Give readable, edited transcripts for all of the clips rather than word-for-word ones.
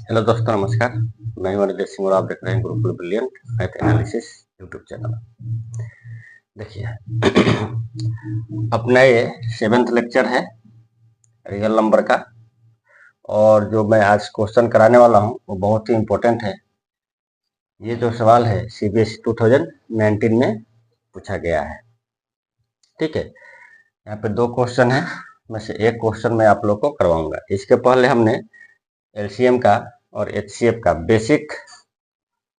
Hello दोस्तों, नमस्कार। मैं हूं अनिल सिंह और आप देख रहे हैं Gurukul brilliant math analysis YouTube channel. देखिए, अपना ये 7th लेक्चर है रियल नंबर का, और जो मैं आज क्वेश्चन कराने वाला हूं वो बहुत ही इम्पोर्टेंट है। ये जो सवाल है CBSE 2019 में पूछा गया है। ठीक है, यहाँ पे 2 क्वेश्चन है, में से एक क्वेश्चन मैं आप लोग को करवाऊंगा। इसके पहले हमने LCM का और HCF का बेसिक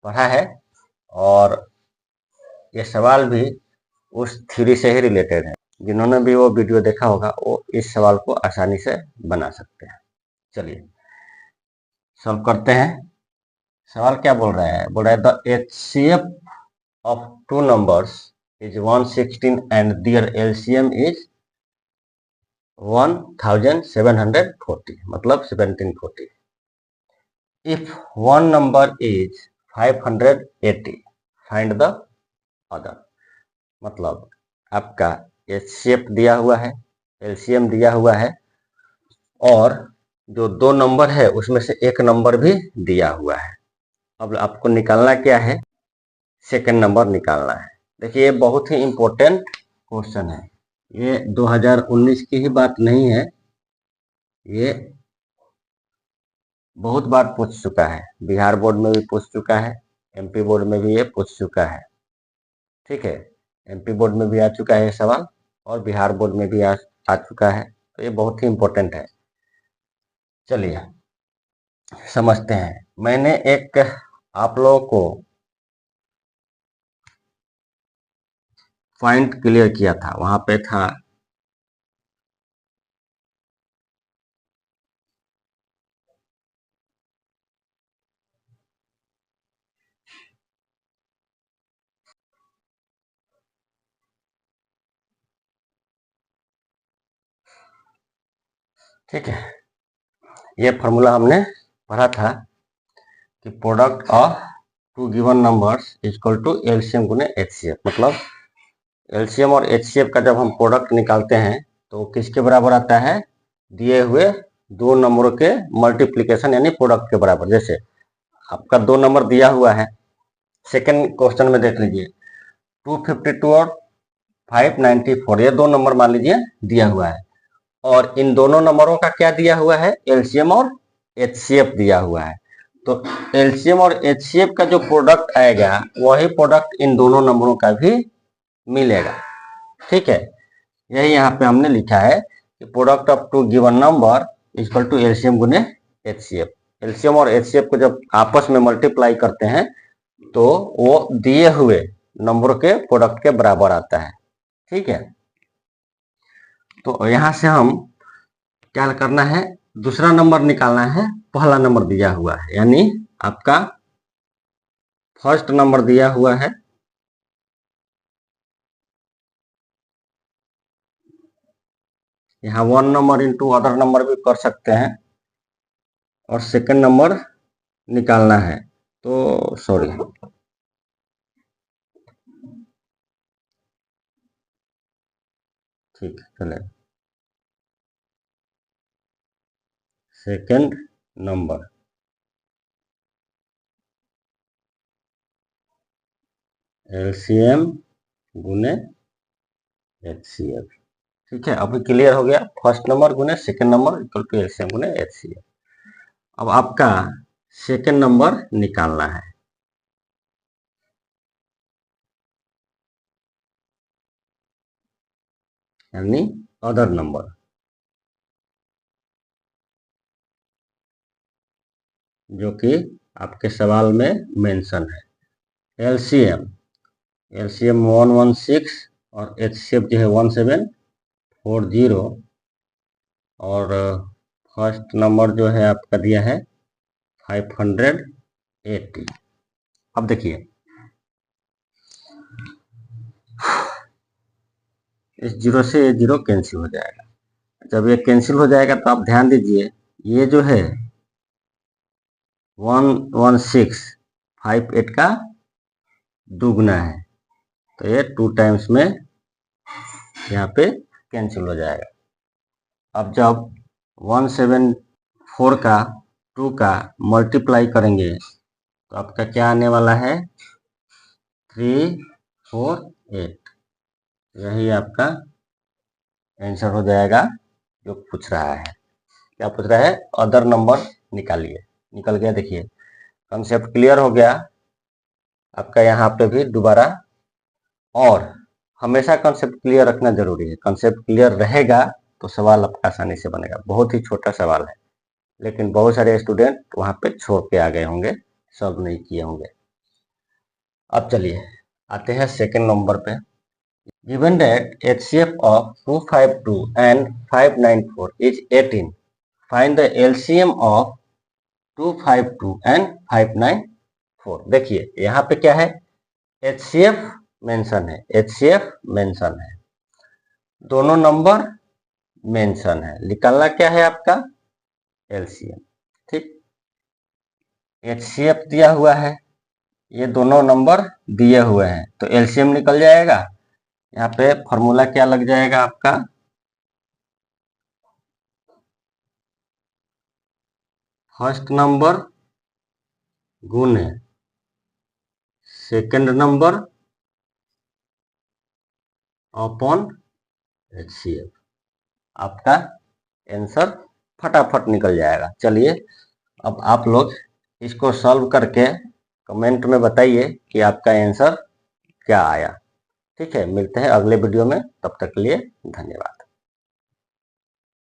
पढ़ा है, और ये सवाल भी उस थ्योरी से ही रिलेटेड है। जिन्होंने भी वो वीडियो देखा होगा वो इस सवाल को आसानी से बना सकते हैं। चलिए सॉल्व करते हैं। सवाल क्या बोल रहा है? बोल रहा है the HCF of 2 numbers is 116 and their LCM is 1740, मतलब 1740। If one number is 580 find the other. मतलब आपका HCF दिया हुआ है, LCM दिया हुआ है, और जो 2 नंबर है उसमें से एक नंबर भी दिया हुआ है। अब आपको निकालना क्या है? सेकंड नंबर निकालना है। देखिए, ये बहुत ही इम्पोर्टेंट क्वेश्चन है। ये 2019 की ही बात नहीं है, ये बहुत बार पूछ चुका है। बिहार बोर्ड में भी पूछ चुका है, MP बोर्ड में भी ये पूछ चुका है। ठीक है, MP बोर्ड में भी आ चुका है ये सवाल, और बिहार बोर्ड में भी आ चुका है। तो ये बहुत ही इम्पोर्टेंट है। चलिए समझते हैं। मैंने एक आप लोगों को पॉइंट क्लियर किया था, वहां पे था ठीक है, ये फॉर्मूला हमने पढ़ा था कि product of 2 given numbers equal to LCM गुने HCF। मतलब LCM और HCF का जब हम प्रोडक्ट निकालते हैं तो किसके बराबर आता है? दिए हुए 2 नंबरों के मल्टीप्लीकेशन यानी प्रोडक्ट के बराबर। जैसे आपका 2 नंबर दिया हुआ है, सेकंड क्वेश्चन में देख लीजिए 252 और 594, ये 2 नंबर मान लीजिए दिया हुआ है, और इन दोनों नंबरों का क्या दिया हुआ है? LCM और HCF दिया हुआ है। तो LCM और HCF का जो प्रोडक्ट आएगा वही प्रोडक्ट इन दोनों नंबरों का भी मिलेगा। ठीक है, यही यहाँ पे हमने लिखा है कि product of 2 given number equal to LCM गुने HCF। LCM और HCF को जब आपस में मल्टीप्लाई करते हैं तो वो दिए हुए नंबर के प्रोडक्ट के बराबर आता है। ठीक है, तो यहाँ से हम क्या करना है? दूसरा नंबर निकालना है। पहला नंबर दिया हुआ है, यानी आपका फर्स्ट नंबर दिया हुआ है, यहाँ 1 नंबर इंटू अदर नंबर भी कर सकते हैं, और सेकंड नंबर निकालना है। तो सॉरी, ठीक है, चले सेकंड नंबर LCM गुने HCF। ठीक है, अभी क्लियर हो गया। फर्स्ट नंबर गुने second number equal to LCM गुने HCF। अब आपका सेकंड नंबर निकालना है, यानी अदर नंबर। जो कि आपके सवाल में मेंशन है। एलसीएम 116 और एचसीएफ जो है 1740 और फर्स्ट नंबर जो है आपका दिया है 580। अब देखिए इस जीरो से ये जीरो कैंसिल हो जाएगा। जब ये कैंसिल हो जाएगा तो आप ध्यान दीजिए, ये जो है 11658 का दुगना है, तो ये 2 टाइम्स में यहाँ पे कैंसिल हो जाएगा। अब जब 174 का 2 का मल्टीप्लाई करेंगे तो आपका क्या आने वाला है 348। यही आपका आंसर हो जाएगा जो पूछ रहा है। क्या पूछ रहा है? अदर नंबर निकालिए। निकल गया, देखिए कंसेप्ट क्लियर हो गया आपका यहाँ पे भी दोबारा। और हमेशा कंसेप्ट क्लियर रखना जरूरी है। कंसेप्ट क्लियर रहेगा तो सवाल आपका आसानी से बनेगा। बहुत ही छोटा सवाल है, लेकिन बहुत सारे स्टूडेंट वहां पे छोड़ के आ गए होंगे, सॉल्व नहीं किए होंगे। अब चलिए आते हैं सेकंड नंबर पे। Given that HCF of 252 and 594 is 18, find the LCM of 252 and 594। देखिए यहाँ पे क्या है, HCF मेंशन है, HCF मेंशन है, दोनों नंबर मेंशन है। निकालना क्या है आपका LCM। ठीक, HCF दिया हुआ है, ये दोनों नंबर दिए हुए हैं, तो LCM निकल जाएगा। यहाँ पे फॉर्मूला क्या लग जाएगा आपका, फर्स्ट नंबर गुने सेकंड नंबर अपॉन HCF। आपका आंसर फटाफट निकल जाएगा। चलिए अब आप लोग इसको सॉल्व करके कमेंट में बताइए कि आपका आंसर क्या आया। ठीक है, मिलते हैं अगले वीडियो में, तब तक के लिए धन्यवाद।